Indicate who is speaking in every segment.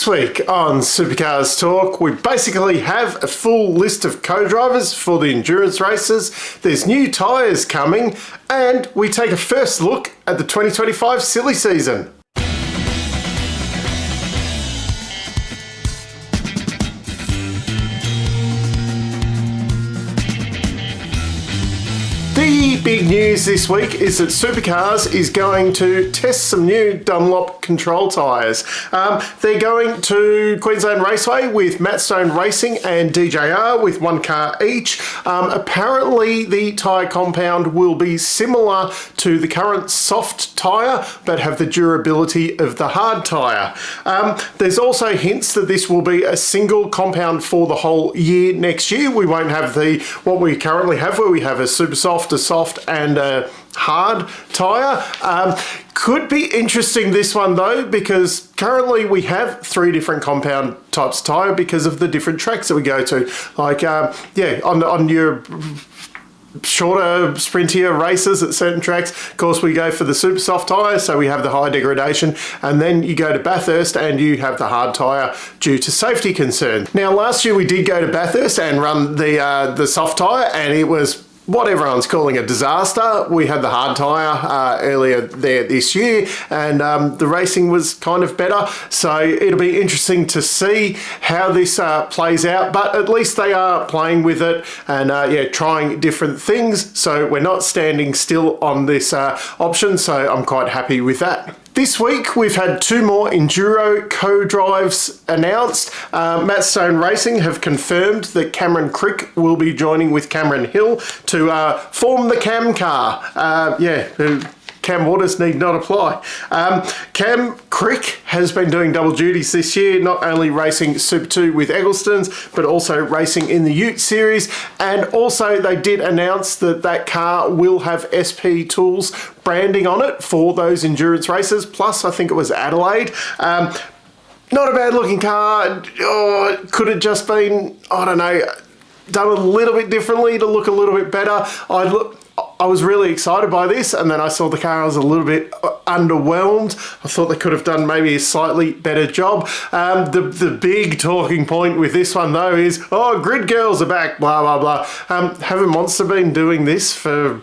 Speaker 1: This week on Supercars Talk, we basically have a full list of co-drivers for the endurance races. There's new tyres coming, and we take a first look at the 2025 silly season. The big news this week is that Supercars is going to test some new Dunlop control tyres. They're going to Queensland Raceway with Matt Stone Racing and DJR with one car each. Apparently the tyre compound will be similar to the current soft tyre but have the durability of the hard tyre. There's also hints that this will be a single compound for the whole year next year. We won't have what we currently have, where we have a super soft, a soft and a hard tyre. Could be interesting, this one though, because currently we have 3 different compound types of tyre because of the different tracks that we go to. Like, on your shorter, sprintier races at certain tracks, of course, we go for the super soft tyre, so we have the high degradation, and then you go to Bathurst and you have the hard tyre due to safety concerns. Now, last year we did go to Bathurst and run the soft tyre, and it was what everyone's calling a disaster. We had the hard tyre earlier there this year, and the racing was kind of better, so it'll be interesting to see how this plays out, but at least they are playing with it and trying different things, so we're not standing still on this option, so I'm quite happy with that. This week, we've had 2 more Enduro co-drives announced. Matt Stone Racing have confirmed that Cameron Crick will be joining with Cameron Hill to form the Cam car. Cam Waters need not apply. Cam Crick has been doing double duties this year, not only racing Super 2 with Eggleston's, but also racing in the Ute Series. And also they did announce that car will have SP Tools branding on it for those endurance races. Plus, I think it was Adelaide. Not a bad looking car. Could it just been, I don't know, done a little bit differently to look a little bit better? I was really excited by this, and then I saw the car, I was a little bit underwhelmed. I thought they could have done maybe a slightly better job. The big talking point with this one though is, grid girls are back, blah, blah, blah. Haven't Monster been doing this for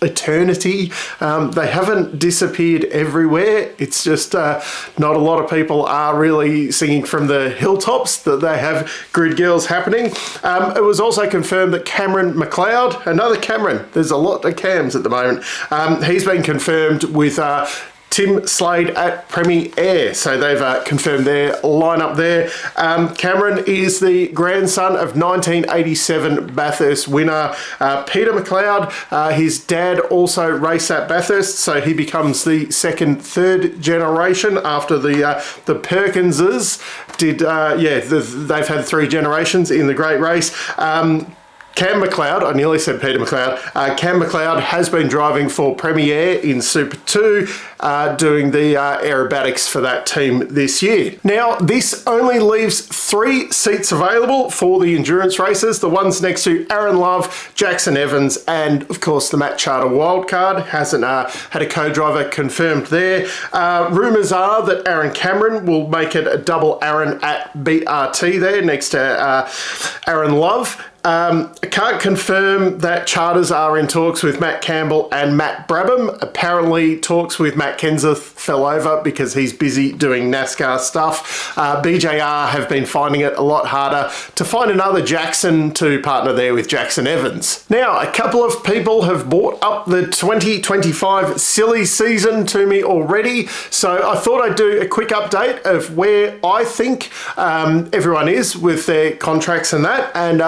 Speaker 1: eternity? They haven't disappeared everywhere. It's just not a lot of people are really singing from the hilltops that they have grid girls happening. It was also confirmed that Cameron McLeod, another Cameron, there's a lot of Cams at the moment, he's been confirmed with Tim Slade at Premier Air. So they've confirmed their lineup there. Cameron is the grandson of 1987 Bathurst winner Peter McLeod. His dad also raced at Bathurst, so he becomes the third generation after the Perkinses did. They've had 3 generations in the Great Race. Cam McLeod, I nearly said Peter McLeod, Cam McLeod has been driving for Premier in Super 2, doing the aerobatics for that team this year. Now, this only leaves 3 seats available for the endurance races. The ones next to Aaron Love, Jackson Evans, and of course the Matt Charter wildcard. Hasn't had a co-driver confirmed there. Rumours are that Aaron Cameron will make it a double Aaron at BRT there next to Aaron Love. I can't confirm that charters are in talks with Matt Campbell and Matt Brabham. Apparently talks with Matt Kenseth fell over because he's busy doing NASCAR stuff. BJR have been finding it a lot harder to find another Jackson to partner there with Jackson Evans. Now, a couple of people have brought up the 2025 silly season to me already, so I thought I'd do a quick update of where I think everyone is with their contracts and that, and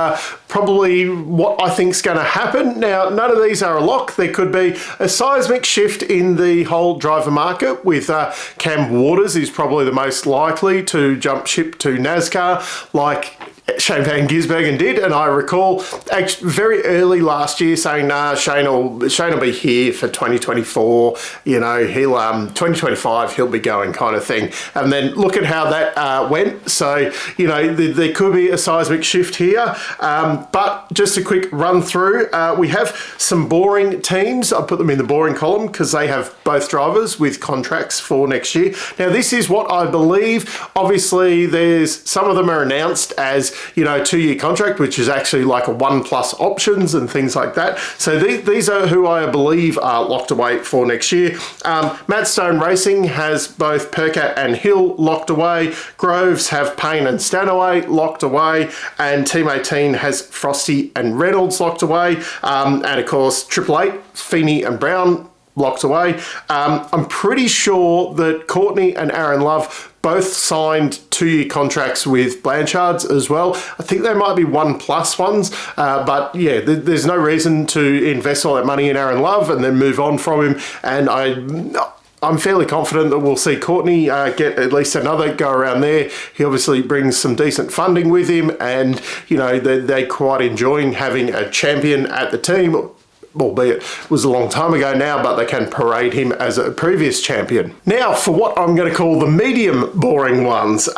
Speaker 1: probably what I think is going to happen. Now, none of these are a lock. There could be a seismic shift in the whole driver market with Cam Waters is probably the most likely to jump ship to NASCAR. Like, Shane Van Gisbergen did, and I recall actually very early last year saying, "Nah, Shane will be here for 2024. You know, he'll 2025 he'll be going," kind of thing. And then look at how that went. So you know, there could be a seismic shift here. But just a quick run through. We have some boring teams. I put them in the boring column because they have both drivers with contracts for next year. Now, this is what I believe. Obviously, there's some of them are announced as, you know, 2-year contract, which is actually like a 1+ options and things like that. So these are who I believe are locked away for next year. Matt Stone Racing has both Percat and Hill locked away. Groves have Payne and Stanaway locked away. And Team 18 has Frosty and Reynolds locked away. And of course, Triple Eight, Feeney and Brown locked away. I'm pretty sure that Courtney and Aaron Love both signed 2-year contracts with Blanchards as well. I think they might be 1+ ones, but yeah, there's no reason to invest all that money in Aaron Love and then move on from him. And I'm fairly confident that we'll see Courtney get at least another go around there. He obviously brings some decent funding with him, and you know they're quite enjoying having a champion at the team. Albeit it was a long time ago now, but they can parade him as a previous champion. Now, for what I'm going to call the medium boring ones.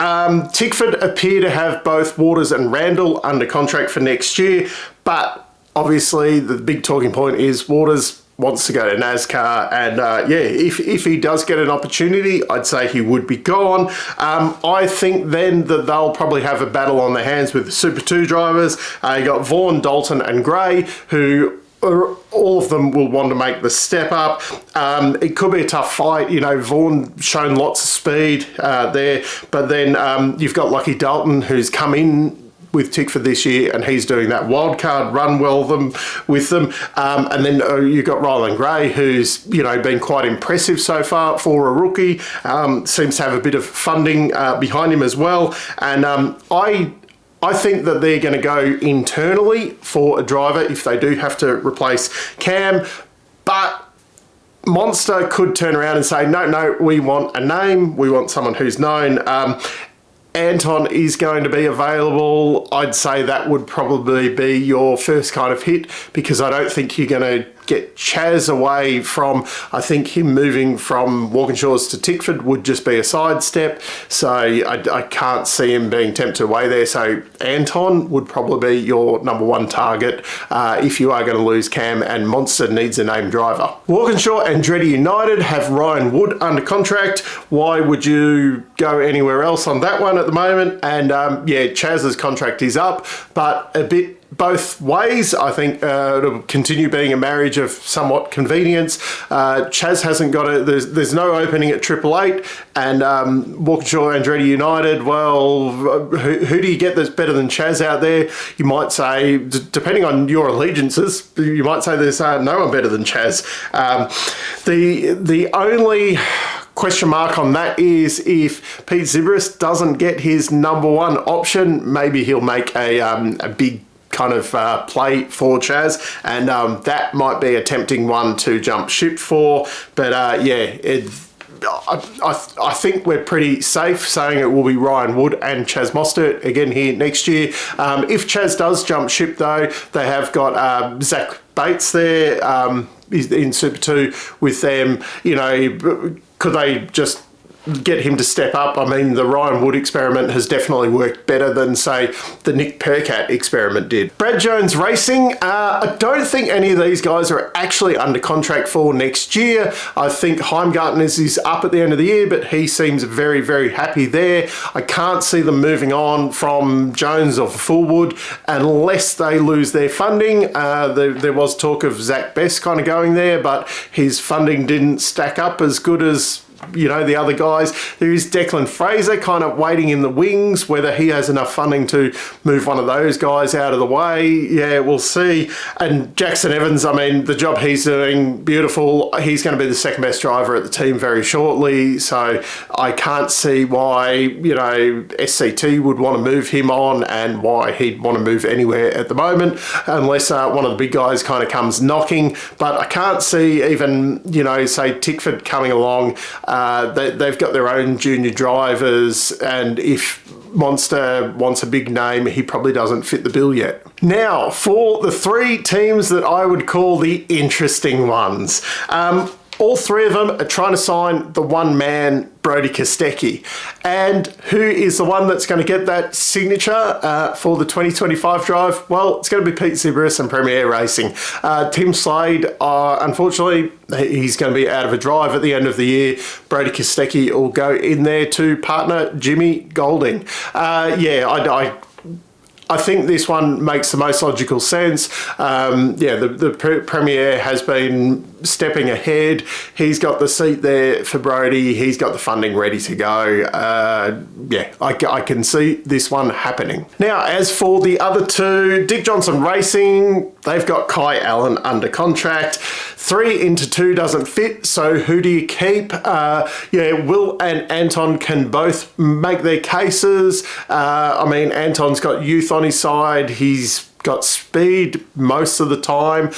Speaker 1: Tickford appear to have both Waters and Randall under contract for next year, but obviously the big talking point is Waters wants to go to NASCAR, and yeah, if he does get an opportunity, I'd say he would be gone. I think then that they'll probably have a battle on their hands with the Super 2 drivers. You got Vaughan, Dalton and Gray, who all of them will want to make the step up. It could be a tough fight. You know, Vaughan shown lots of speed there, but then you've got Lucky Dalton, who's come in with Tickford this year, and he's doing that wildcard run with them. And then you've got Ryland Gray, who's, you know, been quite impressive so far for a rookie. Seems to have a bit of funding behind him as well. And I think that they're going to go internally for a driver if they do have to replace Cam, but Monster could turn around and say, no, we want a name, we want someone who's known. Anton is going to be available. I'd say that would probably be your first kind of hit, because I don't think you're going to get Chaz away from, I think him moving from Walkinshaws to Tickford would just be a sidestep. So I can't see him being tempted away there. So Anton would probably be your #1 target if you are going to lose Cam, and Monster needs a named driver. Walkinshaw and Andretti United have Ryan Wood under contract. Why would you go anywhere else on that one at the moment? And yeah, Chaz's contract is up, but a bit both ways. I think it'll continue being a marriage of somewhat convenience. Chaz hasn't got it. There's no opening at Triple Eight, and Walkinshaw Andretti United. Well, who do you get that's better than Chaz out there? You might say, depending on your allegiances, you might say there's no one better than Chaz. The only question mark on that is if Pete Zibris doesn't get his #1 option, maybe he'll make a big kind of play for Chaz, and that might be a tempting one to jump ship for. But yeah, I think we're pretty safe saying it will be Ryan Wood and Chaz Mostert again here next year. If Chaz does jump ship though, they have got Zach Bates there in Super 2 with them. You know, could they just get him to step up? I mean, the Ryan Wood experiment has definitely worked better than, say, the Nick Percat experiment did. Brad Jones Racing, I don't think any of these guys are actually under contract for next year. I think Heimgarten is up at the end of the year, but he seems very, very happy there. I can't see them moving on from Jones or Fullwood unless they lose their funding. There was talk of Zach Best kind of going there, but his funding didn't stack up as good as, you know, the other guys. There is Declan Fraser kind of waiting in the wings, whether he has enough funding to move one of those guys out of the way. Yeah, we'll see. And Jackson Evans, I mean, the job he's doing, beautiful. He's going to be the second best driver at the team very shortly. So I can't see why, you know, SCT would want to move him on, and why he'd want to move anywhere at the moment, unless one of the big guys kind of comes knocking. But I can't see even, you know, say Tickford coming along. They've got their own junior drivers, and if Monster wants a big name, he probably doesn't fit the bill yet. Now, for the three teams that I would call the interesting ones. All three of them are trying to sign the one-man Brodie Kostecki. And who is the one that's going to get that signature for the 2025 drive? Well, it's going to be Pete Ziberis and Premier Racing. Tim Slade, unfortunately, he's going to be out of a drive at the end of the year. Brodie Kostecki will go in there to partner Jimmy Golding. I think this one makes the most logical sense. The Premier has been stepping ahead. He's got the seat there for Brodie. He's got the funding ready to go. I can see this one happening. Now, as for the other two, Dick Johnson Racing, they've got Kai Allen under contract. 3 into 2 doesn't fit, so who do you keep? Will and Anton can both make their cases. Anton's got youth on his side. He's got speed most of the time.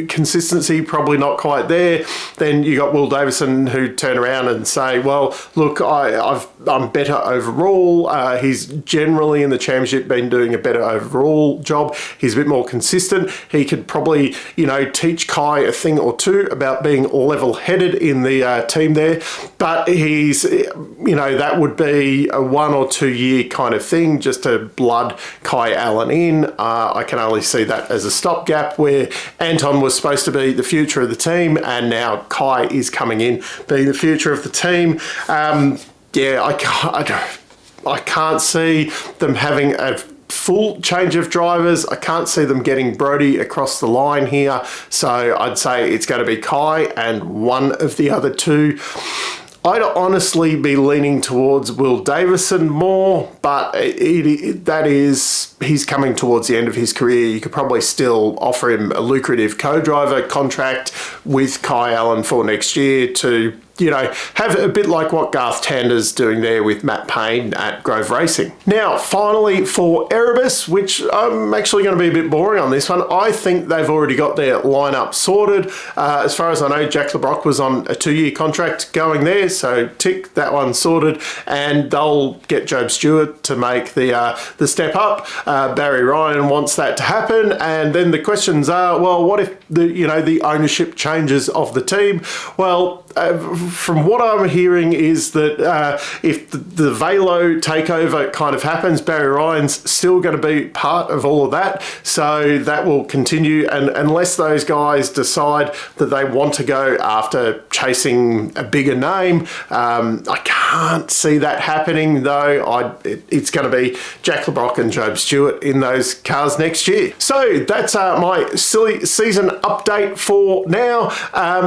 Speaker 1: Consistency probably not quite there. Then you got Will Davison who turn around and say, well, look, I'm better overall. He's generally in the championship been doing a better overall job. He's a bit more consistent. He could probably, teach Kai a thing or two about being level-headed in the team there. But he's, that would be a 1 or 2 year kind of thing just to blood Kai Allen in. I can only see that as a stopgap where Anton was supposed to be the future of the team and now Kai is coming in being the future of the team. I can't see them having a full change of drivers. I can't see them getting Brodie across the line here. So I'd say it's going to be Kai and one of the other two. I'd honestly be leaning towards Will Davison more, but he's coming towards the end of his career. You could probably still offer him a lucrative co-driver contract with Kai Allen for next year to, have a bit like what Garth Tander's doing there with Matt Payne at Grove Racing. Now, finally, for Erebus, which I'm actually going to be a bit boring on this one, I think they've already got their lineup sorted. As far as I know, Jack LeBrock was on a 2-year contract going there, so tick, that one sorted, and they'll get Job Stewart to make the step up. Barry Ryan wants that to happen, and then the questions are, well, what if the ownership changes of the team? Well, from what I'm hearing is that if the Velo takeover kind of happens, Barry Ryan's still going to be part of all of that. So that will continue. And unless those guys decide that they want to go after chasing a bigger name, I can't see that happening, though. It's going to be Jack LeBrock and Job Stewart in those cars next year. So that's my silly season update for now.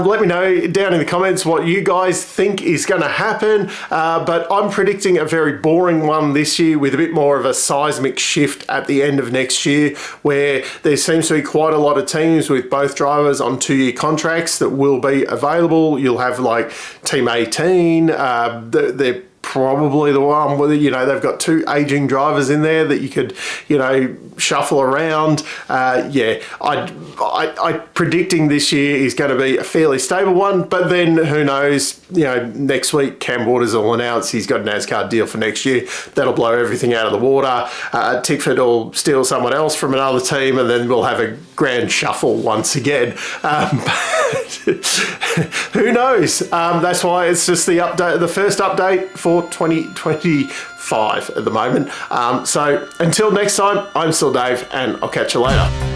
Speaker 1: Let me know down in the comments what you guys think is going to happen, but I'm predicting a very boring one this year with a bit more of a seismic shift at the end of next year, where there seems to be quite a lot of teams with both drivers on 2-year contracts that will be available. You'll have like Team 18, they're probably the one where, they've got 2 aging drivers in there that you could, shuffle around. I'm predicting this year is going to be a fairly stable one, but then who knows, next week Cam Waters will announce he's got a NASCAR deal for next year. That'll blow everything out of the water. Tickford will steal someone else from another team, and then we'll have a grand shuffle once again. Who knows? That's why it's just the first update for 2025 at the moment. So until next time, I'm still Dave, and I'll catch you later.